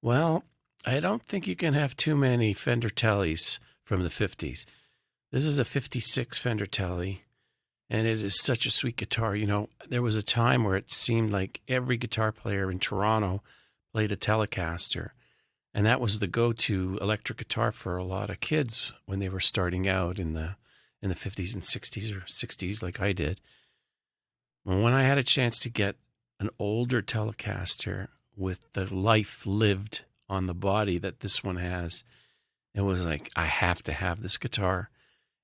Well, I don't think you can have too many Fender Teles from the 50s. This is a 56 Fender Tele, and it is such a sweet guitar. You know, there was a time where it seemed like every guitar player in Toronto played a Telecaster, and that was the go-to electric guitar for a lot of kids when they were starting out in the 50s and 60s or 60s like I did. When I had a chance to get an older Telecaster with the life lived on the body that this one has, it was like, I have to have this guitar.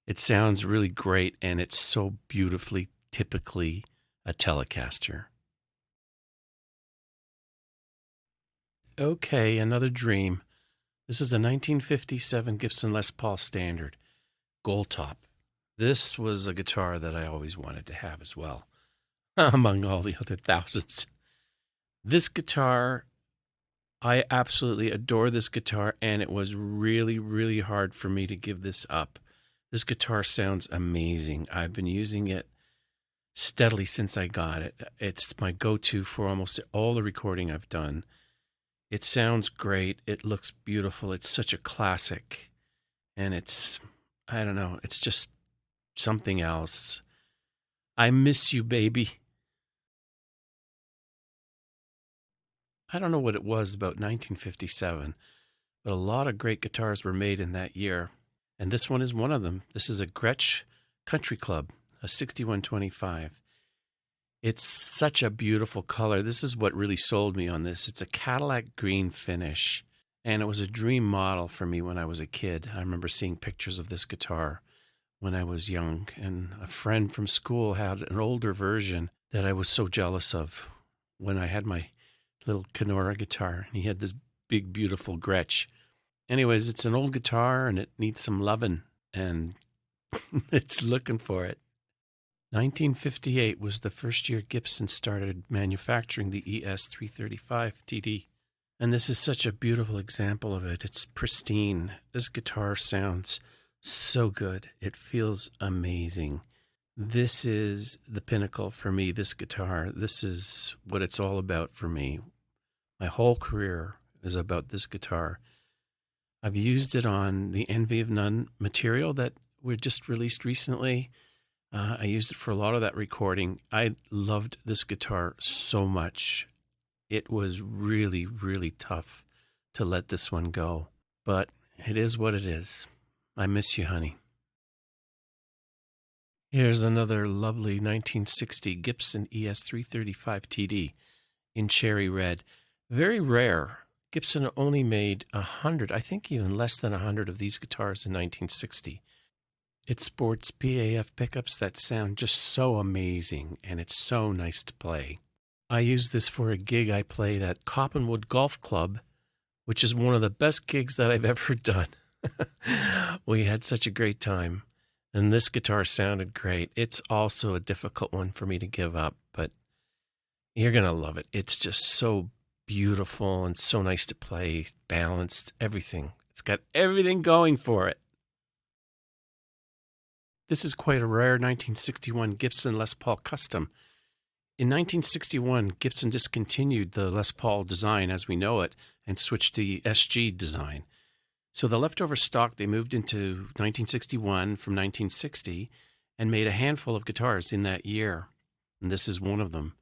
It sounds really great, and it's so beautifully, typically a Telecaster. Okay, another dream. This is a 1957 Gibson Les Paul Standard, gold top. This was a guitar that I always wanted to have as well, among all the other thousands. This guitar, I absolutely adore this guitar, and it was really, really hard for me to give this up. This guitar sounds amazing. I've been using it steadily since I got it. It's my go-to for almost all the recording I've done. It sounds great. It looks beautiful. It's such a classic. And it's, I don't know, it's just something else. I miss you, baby. I don't know what it was about 1957, but a lot of great guitars were made in that year. And this one is one of them. This is a Gretch Country Club, a 6125. It's such a beautiful color. This is what really sold me on this. It's a Cadillac green finish, and it was a dream model for me when I was a kid. I remember seeing pictures of this guitar when I was young, and a friend from school had an older version that I was so jealous of when I had my little Kenora guitar. He had this big, beautiful Gretch. Anyways, it's an old guitar, and it needs some loving, and it's looking for it. 1958 was the first year Gibson started manufacturing the ES335TD. And this is such a beautiful example of it. It's pristine. This guitar sounds so good. It feels amazing. This is the pinnacle for me, this guitar. This is what it's all about for me. My whole career is about this guitar. I've used it on the Envy of None material that we just released recently. I used it for a lot of that recording. I loved this guitar so much. It was really, really tough to let this one go. But it is what it is. I miss you, honey. Here's another lovely 1960 Gibson ES335TD in cherry red. Very rare. Gibson only made 100, I think even less than 100 of these guitars in 1960. It sports PAF pickups that sound just so amazing, and it's so nice to play. I used this for a gig I played at Coppenwood Golf Club, which is one of the best gigs that I've ever done. We had such a great time, and this guitar sounded great. It's also a difficult one for me to give up, but you're going to love it. It's just so beautiful and so nice to play, balanced, everything. It's got everything going for it. This is quite a rare 1961 Gibson Les Paul Custom. In 1961, Gibson discontinued the Les Paul design as we know it and switched to the SG design. So the leftover stock they moved into 1961 from 1960 and made a handful of guitars in that year. And this is one of them.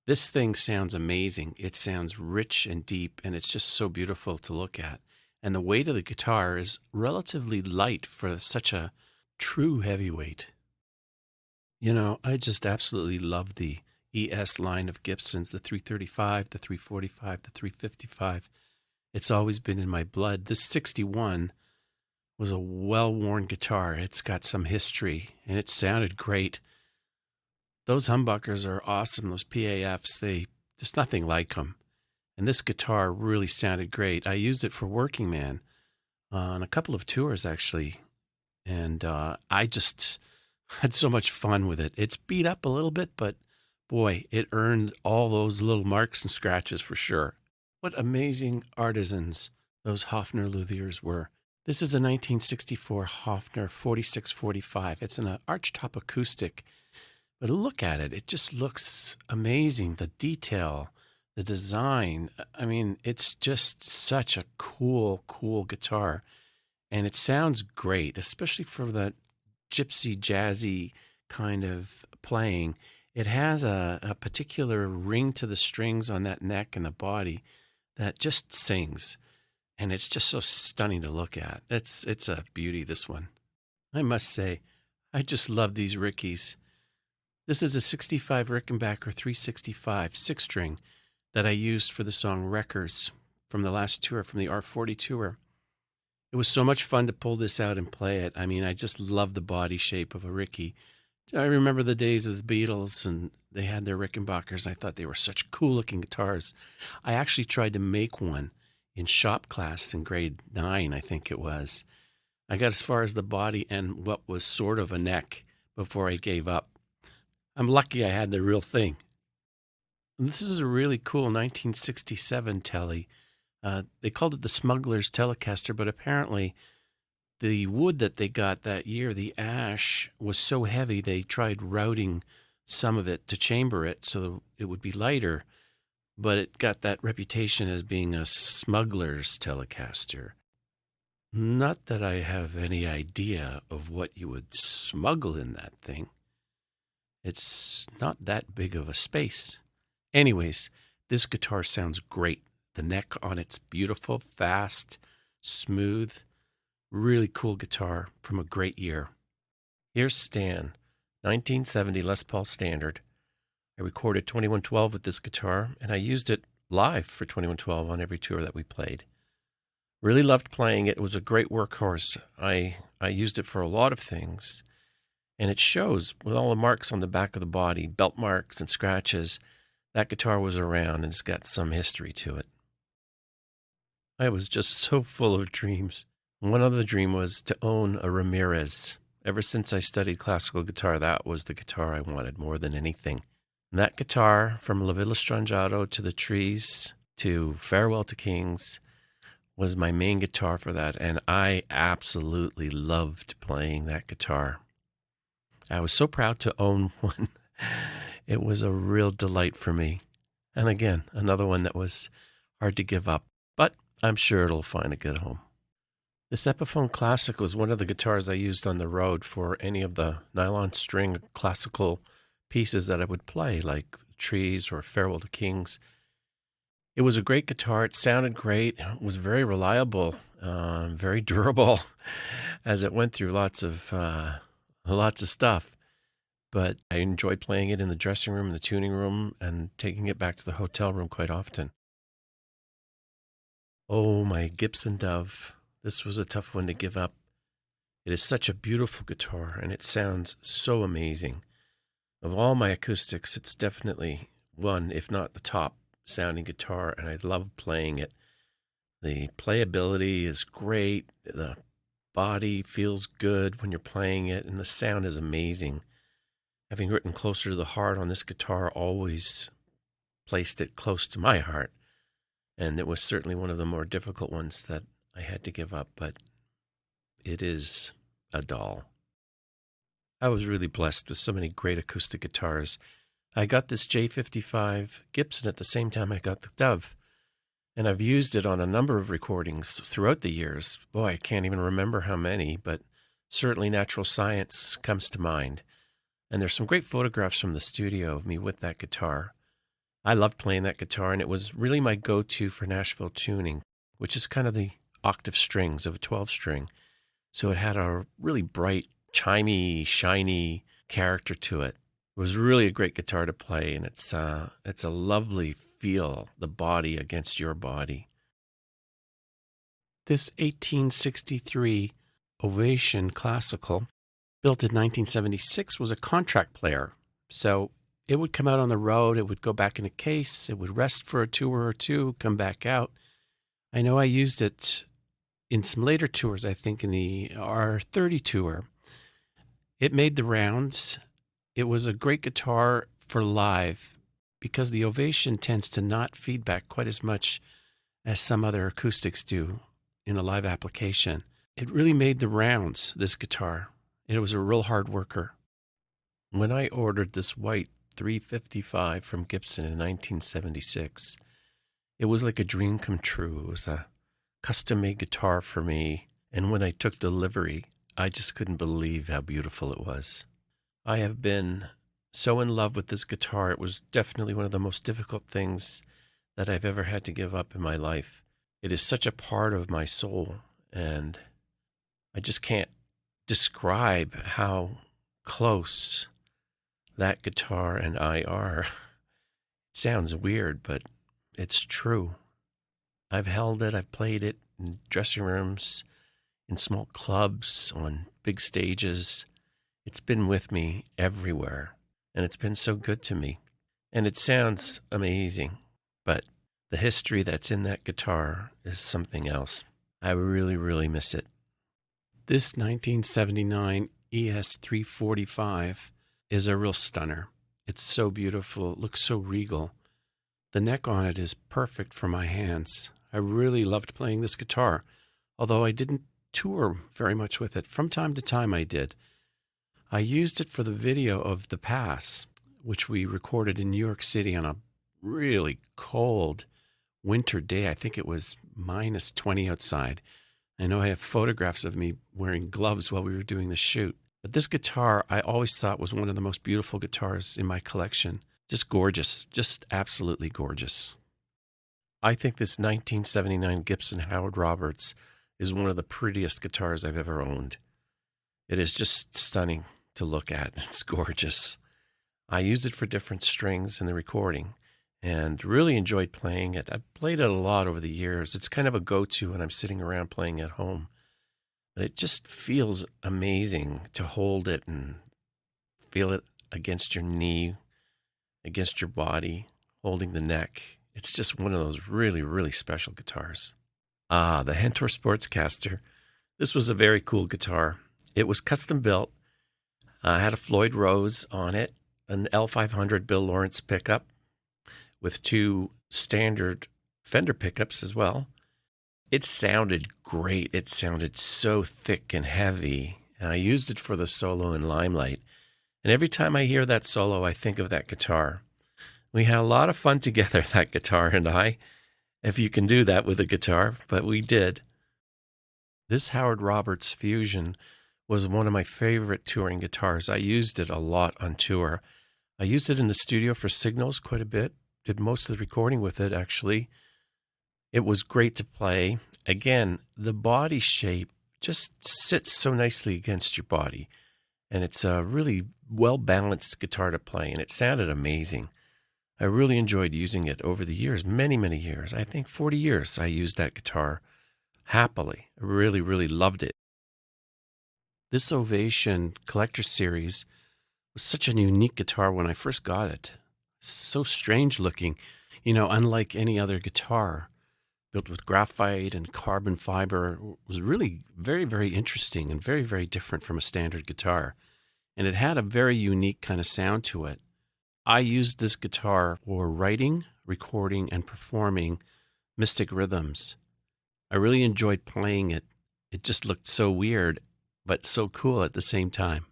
This thing sounds amazing. It sounds rich and deep, and it's just so beautiful to look at. And the weight of the guitar is relatively light for such a true heavyweight. You know, I just absolutely love the ES line of Gibsons, the 335, the 345, the 355. It's always been in my blood. This 61 was a well-worn guitar. It's got some history, and it sounded great. Those humbuckers are awesome, those PAFs. There's nothing like them. And this guitar really sounded great. I used it for Working Man on a couple of tours, actually. And I just had so much fun with it. It's beat up a little bit, but boy, it earned all those little marks and scratches for sure. What amazing artisans those Hoffner luthiers were. This is a 1964 Hoffner 4645. It's an archtop acoustic, but look at it. It just looks amazing. The detail, the design, I mean, it's just such a cool, cool guitar. And it sounds great, especially for that gypsy, jazzy kind of playing. It has a particular ring to the strings on that neck and the body that just sings. And it's just so stunning to look at. It's a beauty, this one. I must say, I just love these Rickies. This is a 65 Rickenbacker 365 six-string that I used for the song Wreckers from the last tour, from the R40 tour. It was so much fun to pull this out and play it. I mean, I just love the body shape of a Rickie. I remember the days of the Beatles, and they had their Rickenbackers. I thought they were such cool-looking guitars. I actually tried to make one in shop class in grade 9, I think it was. I got as far as the body and what was sort of a neck before I gave up. I'm lucky I had the real thing. This is a really cool 1967 Tele. They called it the Smugglers Telecaster, but apparently the wood that they got that year, the ash, was so heavy they tried routing some of it to chamber it so it would be lighter, but it got that reputation as being a Smugglers Telecaster. Not that I have any idea of what you would smuggle in that thing. It's not that big of a space. Anyways, this guitar sounds great. The neck on it's beautiful, fast, smooth, really cool guitar from a great year. Here's Stan, 1970 Les Paul Standard. I recorded 2112 with this guitar, and I used it live for 2112 on every tour that we played. Really loved playing it. It was a great workhorse. I used it for a lot of things, and it shows with all the marks on the back of the body, belt marks and scratches. That guitar was around, and it's got some history to it. I was just so full of dreams. One other dream was to own a Ramirez. Ever since I studied classical guitar, that was the guitar I wanted more than anything. And that guitar, from La Villa Strangiato to the Trees to Farewell to Kings, was my main guitar for that, and I absolutely loved playing that guitar. I was so proud to own one. It was a real delight for me. And again, another one that was hard to give up, but I'm sure it'll find a good home. This Epiphone Classic was one of the guitars I used on the road for any of the nylon string classical pieces that I would play, like Trees or Farewell to Kings. It was a great guitar. It sounded great. It was very reliable, very durable, as it went through lots of stuff. But I enjoyed playing it in the dressing room, the tuning room, and taking it back to the hotel room quite often. Oh, my Gibson Dove. This was a tough one to give up. It is such a beautiful guitar, and it sounds so amazing. Of all my acoustics, it's definitely one, if not the top sounding guitar, and I love playing it. The playability is great. The body feels good when you're playing it, and the sound is amazing. Having written Closer to the Heart on this guitar always placed it close to my heart, and it was certainly one of the more difficult ones that I had to give up, but it is a doll. I was really blessed with so many great acoustic guitars. I got this J55 Gibson at the same time I got the Dove, and I've used it on a number of recordings throughout the years. Boy, I can't even remember how many, but certainly Natural Science comes to mind. And there's some great photographs from the studio of me with that guitar. I loved playing that guitar, and it was really my go-to for Nashville tuning, which is kind of the octave strings of a 12-string. So it had a really bright, chimey, shiny character to it. It was really a great guitar to play, and it's a lovely feel, the body against your body. This 1863 Ovation Classical, built in 1976, was a contract player. So it would come out on the road, it would go back in a case, it would rest for a tour or two, come back out. I know I used it in some later tours, I think in the R30 tour. It made the rounds. It was a great guitar for live because the Ovation tends to not feedback quite as much as some other acoustics do in a live application. It really made the rounds, this guitar. It was a real hard worker. When I ordered this white 355 from Gibson in 1976, It was like a dream come true. It was a custom-made guitar for me, and when I took delivery, I just couldn't believe how beautiful it was. I have been so in love with this guitar. It was definitely one of the most difficult things that I've ever had to give up in my life. It is such a part of my soul, and I just can't describe how close that guitar and I are. It sounds weird, but it's true. I've held it, I've played it in dressing rooms, in small clubs, on big stages. It's been with me everywhere, and it's been so good to me. And it sounds amazing, but the history that's in that guitar is something else. I really, really miss it. This 1979 ES345 is a real stunner. It's so beautiful. It looks so regal. The neck on it is perfect for my hands. I really loved playing this guitar, although I didn't tour very much with it. From time to time I did. I used it for the video of The Pass, which we recorded in New York City on a really cold winter day. I think it was minus 20 outside. I know I have photographs of me wearing gloves while we were doing the shoot. But this guitar, I always thought was one of the most beautiful guitars in my collection. Just gorgeous, just absolutely gorgeous. I think this 1979 Gibson Howard Roberts is one of the prettiest guitars I've ever owned. It is just stunning to look at. It's gorgeous. I used it for different strings in the recording and really enjoyed playing it. I've played it a lot over the years. It's kind of a go-to when I'm sitting around playing at home. But it just feels amazing to hold it and feel it against your knee, against your body, holding the neck. It's just one of those really, really special guitars. The Hentor Sportscaster. This was a very cool guitar. It was custom built. Had a Floyd Rose on it, an L500 Bill Lawrence pickup with two standard Fender pickups as well. It sounded great. It sounded so thick and heavy, and I used it for the solo in Limelight. And every time I hear that solo, I think of that guitar. We had a lot of fun together, that guitar and I, if you can do that with a guitar, but we did. This Howard Roberts Fusion was one of my favorite touring guitars. I used it a lot on tour. I used it in the studio for signals quite a bit, did most of the recording with it, actually. It was great to play. Again, the body shape just sits so nicely against your body, and it's a really well-balanced guitar to play, and it sounded amazing. I really enjoyed using it over the years, many, many years. I think 40 years I used that guitar happily. I really, really loved it. This Ovation Collector Series was such a unique guitar when I first got it. So strange looking, unlike any other guitar. Built with graphite and carbon fiber. It was really very, very interesting and very, very different from a standard guitar. And it had a very unique kind of sound to it. I used this guitar for writing, recording, and performing Mystic Rhythms. I really enjoyed playing it. It just looked so weird, but so cool at the same time.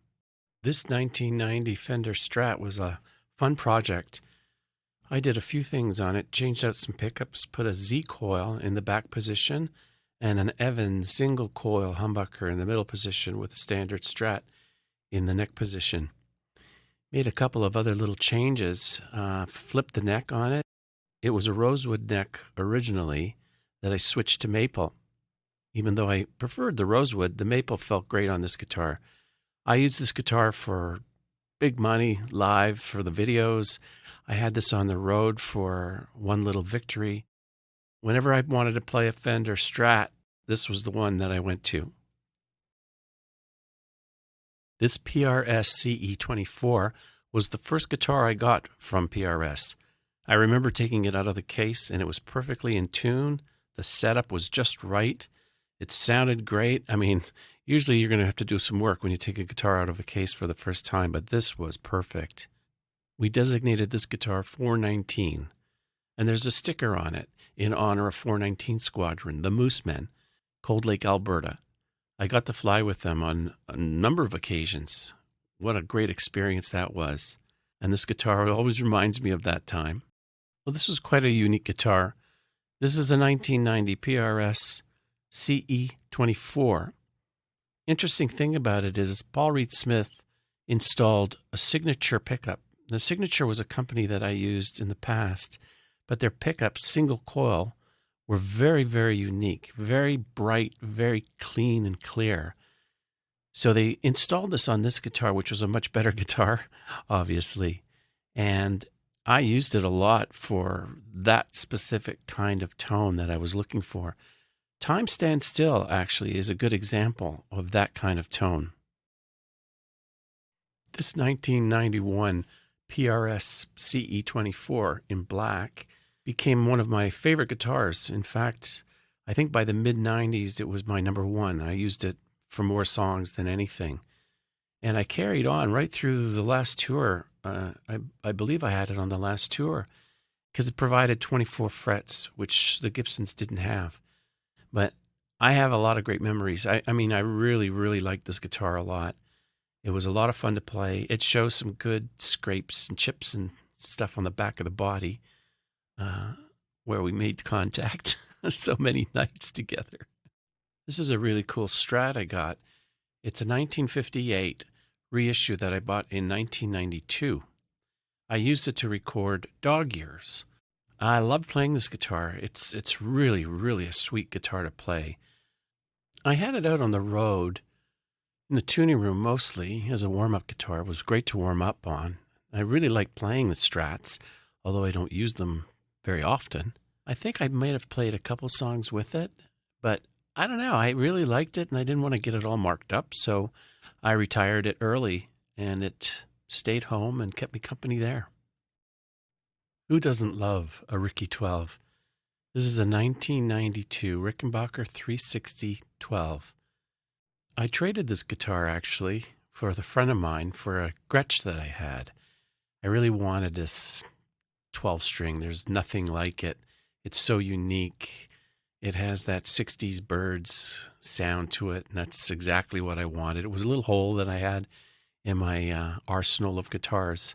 This 1990 Fender Strat was a fun project. I did a few things on it, changed out some pickups, put a Z coil in the back position, and an Evans single coil humbucker in the middle position with a standard Strat in the neck position. Made a couple of other little changes, flipped the neck on it. It was a rosewood neck originally that I switched to maple. Even though I preferred the rosewood, the maple felt great on this guitar. I used this guitar for big money live for the videos. I had this on the road for One Little Victory. Whenever I wanted to play a Fender Strat, this was the one that I went to. This Prs Ce24 was the first guitar I got from Prs. I remember taking it out of the case and it was perfectly in tune. The setup was just right. It sounded great. I mean, usually you're going to have to do some work when you take a guitar out of a case for the first time, but this was perfect. We designated this guitar 419, and there's a sticker on it in honor of 419 Squadron, the Moosemen, Cold Lake, Alberta. I got to fly with them on a number of occasions. What a great experience that was. And this guitar always reminds me of that time. Well, this was quite a unique guitar. This is a 1990 PRS CE24. Interesting thing about it is Paul Reed Smith installed a Signature pickup. The Signature was a company that I used in the past, but their pickups, single coil, were very, very unique, very bright, very clean and clear. So they installed this on this guitar, which was a much better guitar, obviously. And I used it a lot for that specific kind of tone that I was looking for. Time Stands Still, actually, is a good example of that kind of tone. This 1991 PRS CE24 in black became one of my favorite guitars. In fact, I think by the mid-90s, it was my number one. I used it for more songs than anything. And I carried on right through the last tour. I believe I had it on the last tour because it provided 24 frets, which the Gibsons didn't have. But I have a lot of great memories. I mean, I really, really liked this guitar a lot. It was a lot of fun to play. It shows some good scrapes and chips and stuff on the back of the body where we made contact so many nights together. This is a really cool Strat I got. It's a 1958 reissue that I bought in 1992. I used it to record Dog Years. I love playing this guitar. It's really, really a sweet guitar to play. I had it out on the road in the tuning room mostly as a warm-up guitar. It was great to warm up on. I really like playing the Strats, although I don't use them very often. I think I might have played a couple songs with it, but I don't know. I really liked it, and I didn't want to get it all marked up, so I retired it early, and it stayed home and kept me company there. Who doesn't love a Ricky 12? This is a 1992 Rickenbacker 360 12. I traded this guitar, actually, for the friend of mine for a Gretch that I had. I really wanted this 12-string. There's nothing like it. It's so unique. It has that 60s Birds sound to it, and that's exactly what I wanted. It was a little hole that I had in my arsenal of guitars.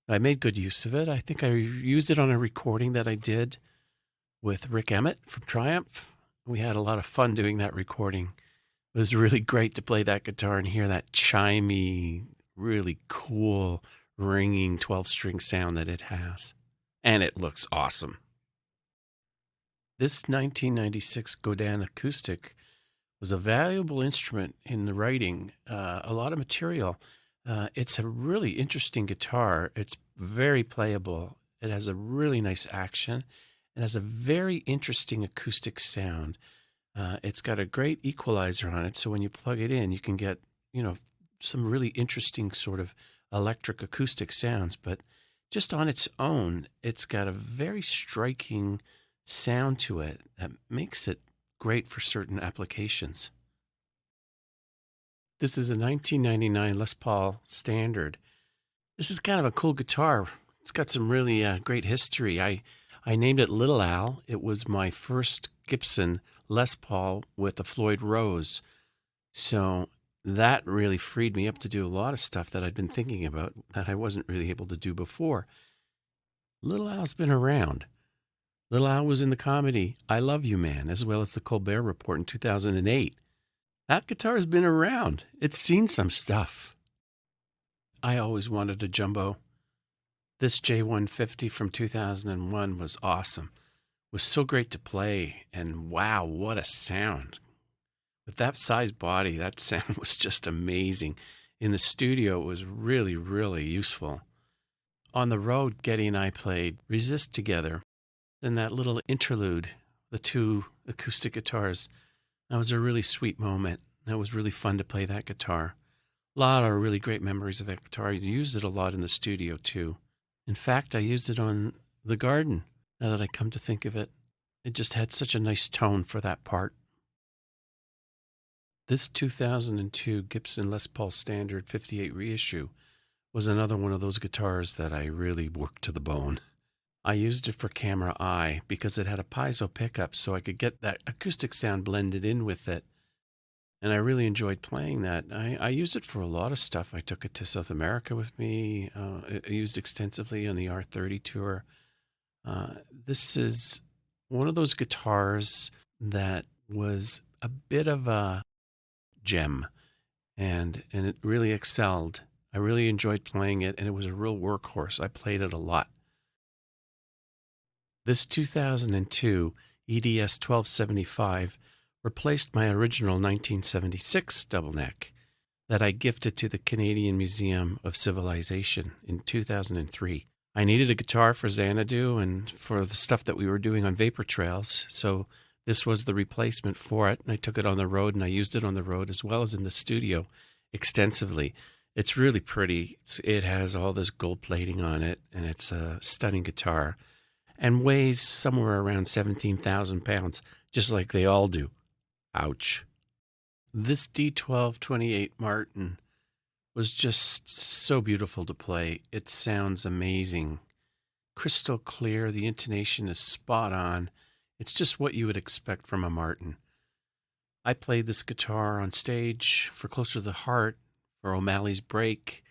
I made good use of it. I think I used it on a recording that I did with Rick Emmett from Triumph. We had a lot of fun doing that recording. It was really great to play that guitar and hear that chimey, really cool, ringing 12-string sound that it has. And it looks awesome. This 1996 Godin acoustic was a valuable instrument in the writing, a lot of material. It's a really interesting guitar. It's very playable. It has a really nice action. It has a very interesting acoustic sound. It's got a great equalizer on it, so when you plug it in, you can get, some really interesting sort of electric acoustic sounds. But just on its own, it's got a very striking sound to it that makes it great for certain applications. This is a 1999 Les Paul Standard. This is kind of a cool guitar. It's got some really great history. I named it Little Al. It was my first Gibson Les Paul with a Floyd Rose. So that really freed me up to do a lot of stuff that I'd been thinking about that I wasn't really able to do before. Little Al's been around. Little Al was in the comedy I Love You Man, as well as the Colbert Report in 2008. That guitar's been around. It's seen some stuff. I always wanted a jumbo. This J150 from 2001 was awesome. It was so great to play, and wow, what a sound. With that size body, that sound was just amazing. In the studio, it was really, really useful. On the road, Getty and I played Resist together. Then that little interlude, the two acoustic guitars, that was a really sweet moment. It was really fun to play that guitar. A lot of really great memories of that guitar. I used it a lot in the studio, too. In fact, I used it on The Garden, now that I come to think of it. It just had such a nice tone for that part. This 2002 Gibson Les Paul Standard 58 reissue was another one of those guitars that I really worked to the bone. I used it for camera eye because it had a piezo pickup, so I could get that acoustic sound blended in with it. And I really enjoyed playing that. I used it for a lot of stuff. I took it to South America with me. I used extensively on the R30 tour. This is one of those guitars that was a bit of a gem, and it really excelled. I really enjoyed playing it, and it was a real workhorse. I played it a lot. This 2002 EDS 1275 replaced my original 1976 double neck that I gifted to the Canadian Museum of Civilization in 2003. I needed a guitar for Xanadu and for the stuff that we were doing on Vapor Trails, so this was the replacement for it, and I took it on the road, and I used it on the road as well as in the studio extensively. It's really pretty. It has all this gold plating on it, and it's a stunning guitar and weighs somewhere around 17,000 pounds, just like they all do. Ouch. This D1228 Martin was just so beautiful to play. It sounds amazing. Crystal clear. The intonation is spot on. It's just what you would expect from a Martin. I played this guitar on stage for Closer to the Heart, for O'Malley's Break.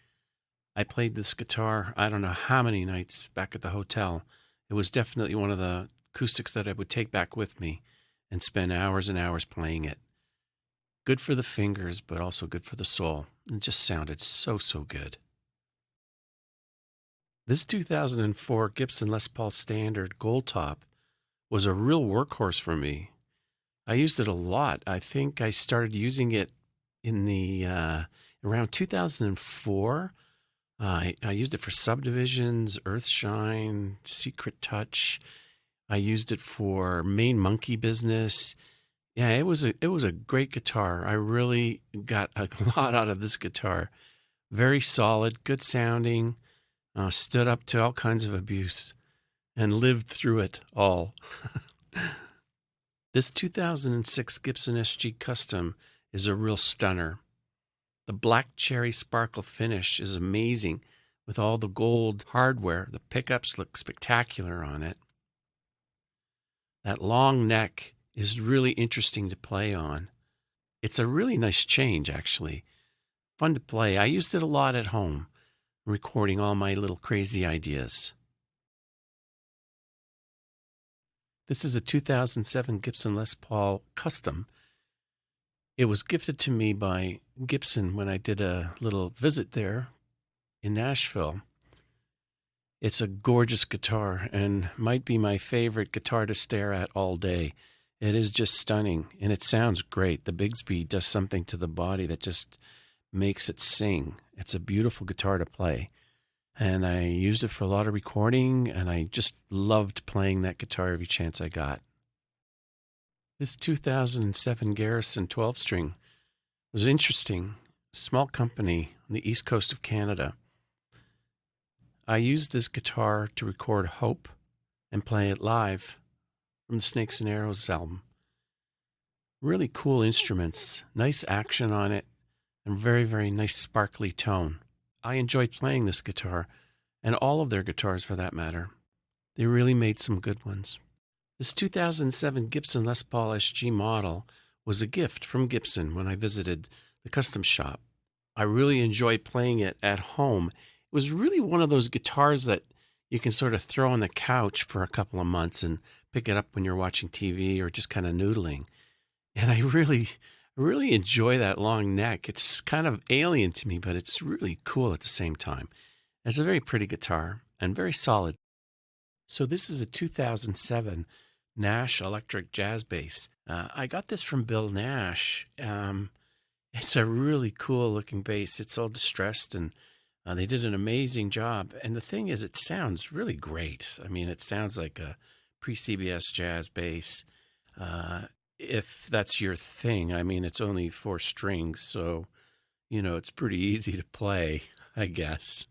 I played this guitar, I don't know how many nights back at the hotel. It was definitely one of the acoustics that I would take back with me and spend hours and hours playing it. Good for the fingers, but also good for the soul. It just sounded so, so good. This 2004 Gibson Les Paul Standard Gold Top was a real workhorse for me. I used it a lot. I think I started using it in the around 2004. I used it for Subdivisions, Earthshine, Secret Touch. I used it for Main Monkey Business. Yeah, it was a great guitar. I really got a lot out of this guitar. Very solid, good sounding, stood up to all kinds of abuse, and lived through it all. This 2006 Gibson SG Custom is a real stunner. The black cherry sparkle finish is amazing with all the gold hardware. The pickups look spectacular on it. That long neck is really interesting to play on. It's a really nice change, actually. Fun to play. I used it a lot at home, recording all my little crazy ideas. This is a 2007 Gibson Les Paul Custom. It was gifted to me by Gibson when I did a little visit there in Nashville. It's a gorgeous guitar and might be my favorite guitar to stare at all day. It is just stunning, and it sounds great. The Bigsby does something to the body that just makes it sing. It's a beautiful guitar to play, and I used it for a lot of recording, and I just loved playing that guitar every chance I got. This 2007 Garrison 12-string was interesting. Small company on the east coast of Canada. I used this guitar to record Hope and play it live from the Snakes and Arrows album. Really cool instruments, nice action on it, and very, very nice sparkly tone. I enjoyed playing this guitar, and all of their guitars for that matter. They really made some good ones. This 2007 Gibson Les Paul SG model was a gift from Gibson when I visited the custom shop. I really enjoyed playing it at home. It was really one of those guitars that you can sort of throw on the couch for a couple of months and pick it up when you're watching TV or just kind of noodling. And I really enjoy that long neck. It's kind of alien to me, but it's really cool at the same time. It's a very pretty guitar and very solid. So this is a 2007 Nash electric jazz bass. I got this from Bill Nash. It's a really cool looking bass. It's all distressed, and they did an amazing job. And the thing is, it sounds really great. I mean, it sounds like a pre-CBS jazz bass. If that's your thing. I mean, it's only 4 strings, so, it's pretty easy to play, I guess.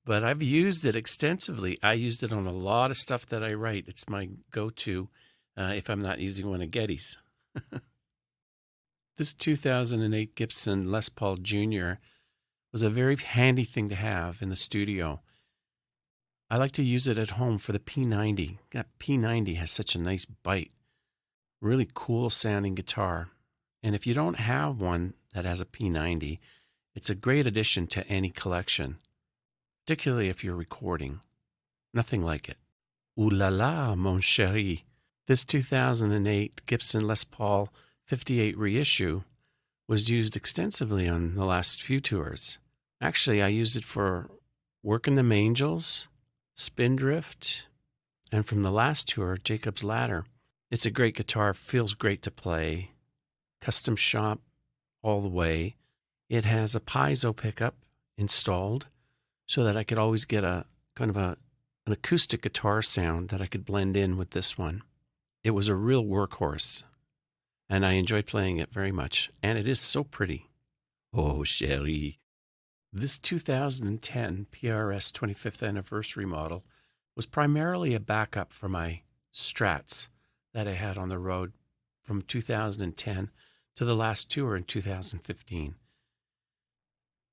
But I've used it extensively. I used it on a lot of stuff that I write. It's my go-to if I'm not using one of Getty's. This 2008 Gibson Les Paul Jr. was a very handy thing to have in the studio. I like to use it at home for the P90. That P90 has such a nice bite. Really cool sounding guitar. And if you don't have one that has a P90, it's a great addition to any collection, particularly if you're recording. Nothing like it. Ooh la la, mon chéri. This 2008 Gibson Les Paul 58 Reissue was used extensively on the last few tours. Actually, I used it for Workin' Them Angels, Spindrift, and from the last tour, Jacob's Ladder. It's a great guitar, feels great to play. Custom shop all the way. It has a piezo pickup installed so that I could always get a kind of an acoustic guitar sound that I could blend in with this one. It was a real workhorse, and I enjoyed playing it very much, and it is so pretty. Oh, chérie. This 2010 PRS 25th anniversary model was primarily a backup for my Strats that I had on the road from 2010 to the last tour in 2015.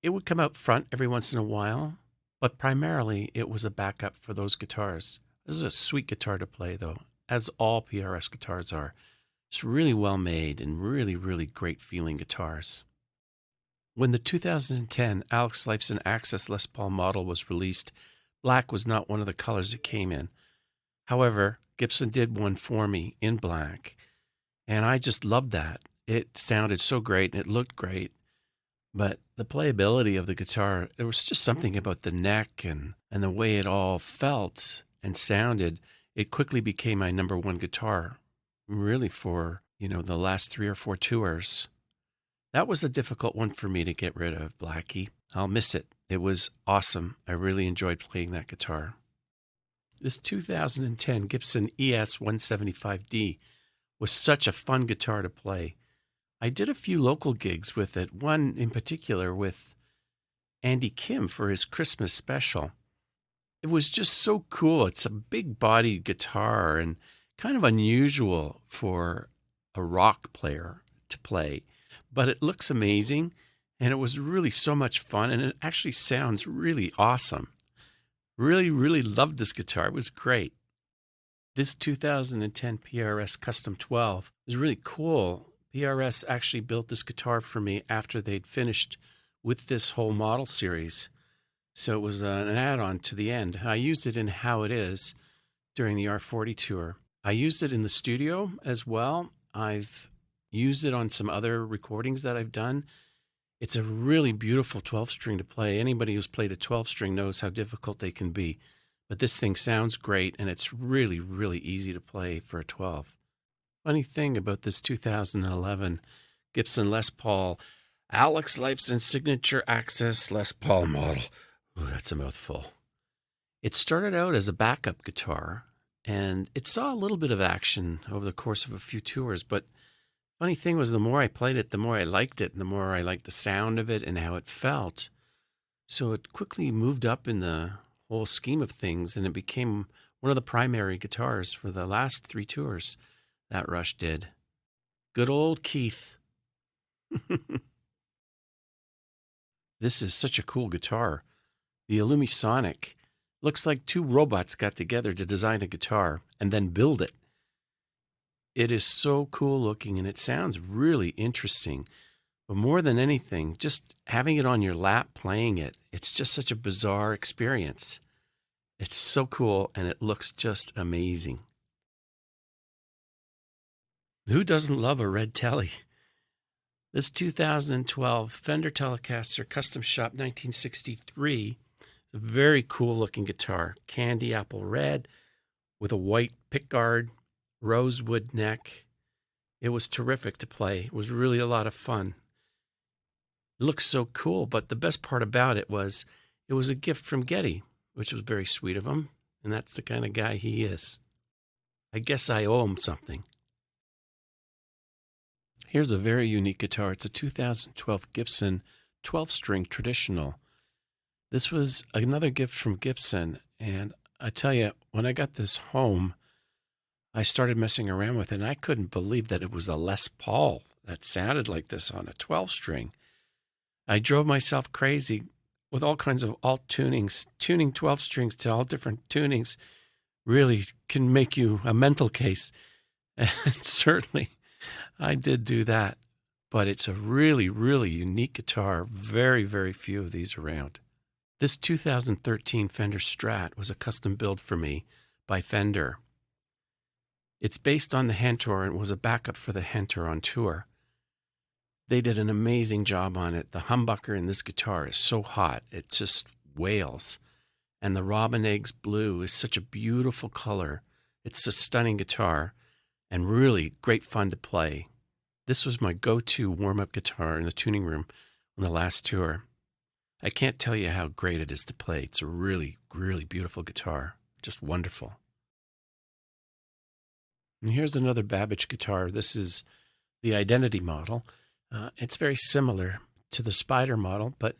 It would come out front every once in a while, but primarily it was a backup for those guitars. This is a sweet guitar to play, though, as all PRS guitars are. It's really well made and really, really great feeling guitars. When the 2010 Alex Lifeson Access Les Paul model was released, black was not one of the colors it came in. However, Gibson did one for me in black, and I just loved that. It sounded so great and it looked great, but the playability of the guitar, there was just something about the neck and the way it all felt and sounded. It quickly became my number one guitar, really, for, the last 3 or 4 tours. That was a difficult one for me to get rid of, Blackie. I'll miss it. It was awesome. I really enjoyed playing that guitar. This 2010 Gibson Es175d was such a fun guitar to play. I did a few local gigs with it, one in particular with Andy Kim for his Christmas special. It was just so cool. It's a big-bodied guitar and kind of unusual for a rock player to play, but it looks amazing, and it was really so much fun, and it actually sounds really awesome. Really, really loved this guitar. It was great. This 2010 PRS Custom 12 is really cool. PRS actually built this guitar for me after they'd finished with this whole model series. So it was an add-on to the end. I used it in How It Is during the R40 tour. I used it in the studio as well. I've used it on some other recordings that I've done. It's a really beautiful 12-string to play. Anybody who's played a 12-string knows how difficult they can be. But this thing sounds great, and it's really, really easy to play for a 12. Funny thing about this 2011 Gibson Les Paul Alex Lifeson Signature Access Les Paul model. Ooh, that's a mouthful. It started out as a backup guitar, and it saw a little bit of action over the course of a few tours, but funny thing was, the more I played it, the more I liked it, and the more I liked the sound of it and how it felt. So it quickly moved up in the whole scheme of things, and it became one of the primary guitars for the last 3 tours that Rush did. Good old Keith. This is such a cool guitar. The Illumisonic looks like 2 robots got together to design a guitar and then build it. It is so cool looking, and it sounds really interesting. But more than anything, just having it on your lap playing it, it's just such a bizarre experience. It's so cool, and it looks just amazing. Who doesn't love a red telly? This 2012 Fender Telecaster Custom Shop 1963 is a very cool looking guitar. Candy apple red with a white pickguard, rosewood neck. It was terrific to play. It was really a lot of fun. It looks so cool, but the best part about it was a gift from Getty, which was very sweet of him, and that's the kind of guy he is. I guess I owe him something. Here's a very unique guitar. It's a 2012 Gibson 12-string traditional. This was another gift from Gibson, and I tell you, when I got this home, I started messing around with it, and I couldn't believe that it was a Les Paul that sounded like this on a 12-string. I drove myself crazy with all kinds of alt tunings. Tuning 12 strings to all different tunings really can make you a mental case. And certainly I did do that. But it's a really, really unique guitar. Very, very few of these around. This 2013 Fender Strat was a custom build for me by Fender. It's based on the Hentor and was a backup for the Hentor on tour. They did an amazing job on it. The humbucker in this guitar is so hot, it just wails. And the Robin Eggs Blue is such a beautiful color. It's a stunning guitar and really great fun to play. This was my go-to warm-up guitar in the tuning room on the last tour. I can't tell you how great it is to play. It's a really, really beautiful guitar. Just wonderful. And here's another Babbage guitar. This is the Identity model. It's very similar to the Spider model, but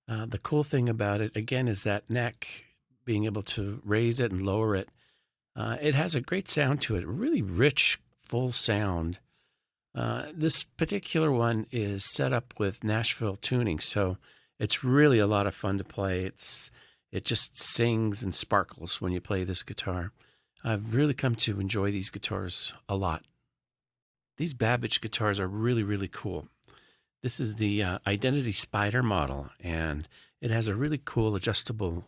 the cool thing about it, again, is that neck, being able to raise it and lower it. It has a great sound to it, a really rich, full sound. This particular one is set up with Nashville tuning, so it's really a lot of fun to play. It just sings and sparkles when you play this guitar. I've really come to enjoy these guitars a lot. These Babbage guitars are really, really cool. This is the Identity Spider model, and it has a really cool adjustable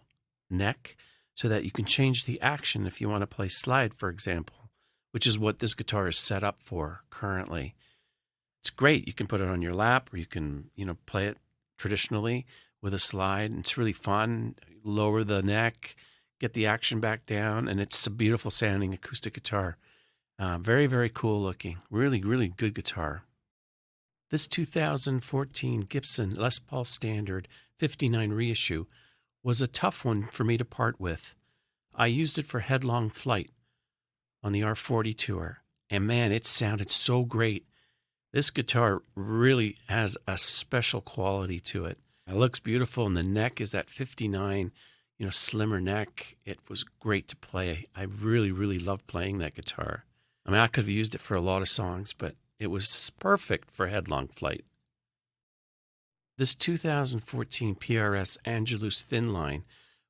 neck so that you can change the action if you want to play slide, for example, which is what this guitar is set up for currently. It's great. You can put it on your lap, or you can, play it traditionally with a slide. It's really fun. Lower the neck, get the action back down, and it's a beautiful sounding acoustic guitar. Very, very cool looking. Really, really good guitar. This 2014 Gibson Les Paul Standard 59 reissue was a tough one for me to part with. I used it for Headlong Flight on the R40 tour, and man, it sounded so great. This guitar really has a special quality to it. It looks beautiful, and the neck is that 59, slimmer neck. It was great to play. I really, really loved playing that guitar. I mean, I could have used it for a lot of songs, but it was perfect for Headlong Flight. This 2014 PRS Angelou Thin Line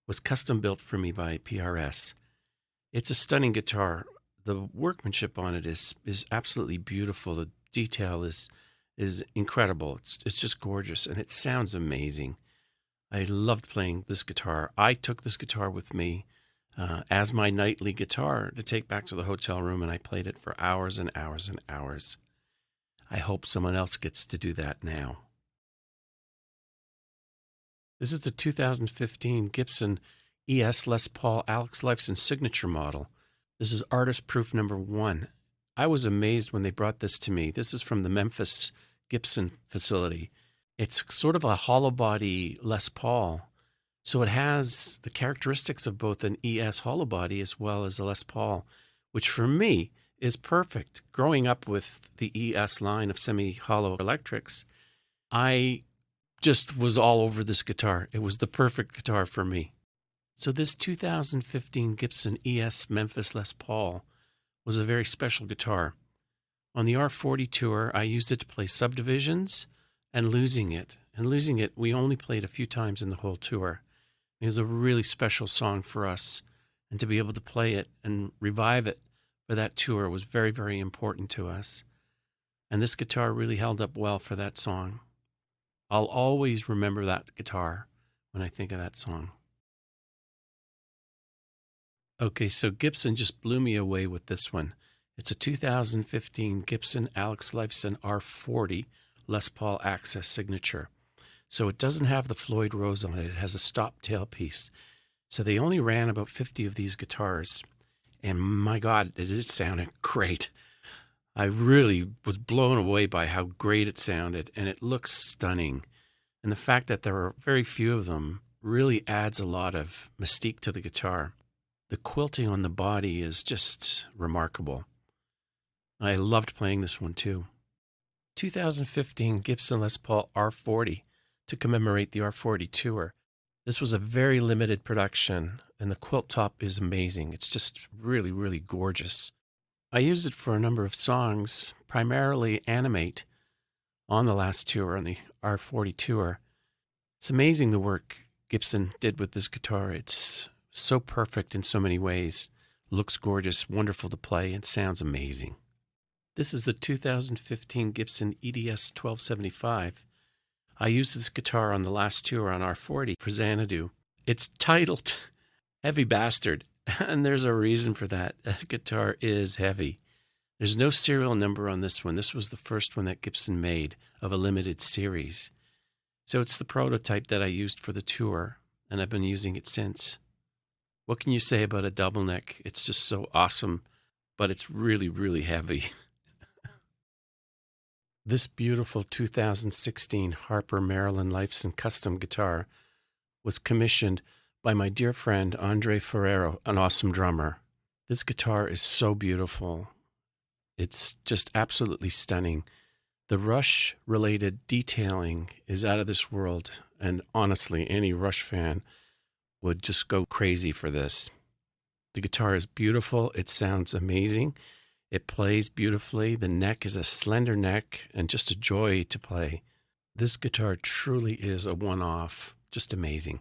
was custom built for me by PRS. It's a stunning guitar. The workmanship on it is absolutely beautiful. The detail is incredible. It's just gorgeous, and it sounds amazing. I loved playing this guitar. I took this guitar with me as my nightly guitar to take back to the hotel room, and I played it for hours and hours and hours. I hope someone else gets to do that now. This is the 2015 Gibson Es Les Paul Alex Lifeson signature model. This is artist proof number 1. I was amazed when they brought this to me. This is from the Memphis Gibson facility. It's sort of a hollow body Les Paul. So it has the characteristics of both an ES hollow body as well as a Les Paul, which for me is perfect. Growing up with the ES line of semi-hollow electrics, I just was all over this guitar. It was the perfect guitar for me. So this 2015 Gibson ES Memphis Les Paul was a very special guitar. On the R40 tour, I used it to play Subdivisions and Losing It. And Losing It, we only played a few times in the whole tour. It was a really special song for us, and to be able to play it and revive it for that tour was very, very important to us. And this guitar really held up well for that song. I'll always remember that guitar when I think of that song. Okay, so Gibson just blew me away with this one. It's a 2015 Gibson Alex Lifeson R40 Les Paul Access signature. So it doesn't have the Floyd Rose on it. It has a stop tailpiece. So they only ran about 50 of these guitars. And my God, it sounded great. I really was blown away by how great it sounded, and it looks stunning. And the fact that there are very few of them really adds a lot of mystique to the guitar. The quilting on the body is just remarkable. I loved playing this one too. 2015 Gibson Les Paul R40 to commemorate the R40 tour. This was a very limited production, and the quilt top is amazing. It's just really, really gorgeous. I used it for a number of songs, primarily Animate, on the last tour, on the R40 tour. It's amazing the work Gibson did with this guitar. It's so perfect in so many ways. Looks gorgeous, wonderful to play, and sounds amazing. This is the 2015 Gibson EDS 1275. I used this guitar on the last tour on R40 for Xanadu. It's titled Heavy Bastard. And there's a reason for that. That guitar is heavy. There's no serial number on this one. This was the first one that Gibson made of a limited series. So it's the prototype that I used for the tour, and I've been using it since. What can you say about a double neck? It's just so awesome, but it's really, really heavy. This beautiful 2016 Harper Maryland Lifeson custom guitar was commissioned by my dear friend Andre Ferrero, an awesome drummer. This guitar is so beautiful. It's just absolutely stunning. The Rush-related detailing is out of this world, and honestly, any Rush fan would just go crazy for this. The guitar is beautiful. It sounds amazing. It plays beautifully. The neck is a slender neck and just a joy to play. This guitar truly is a one-off. Just amazing.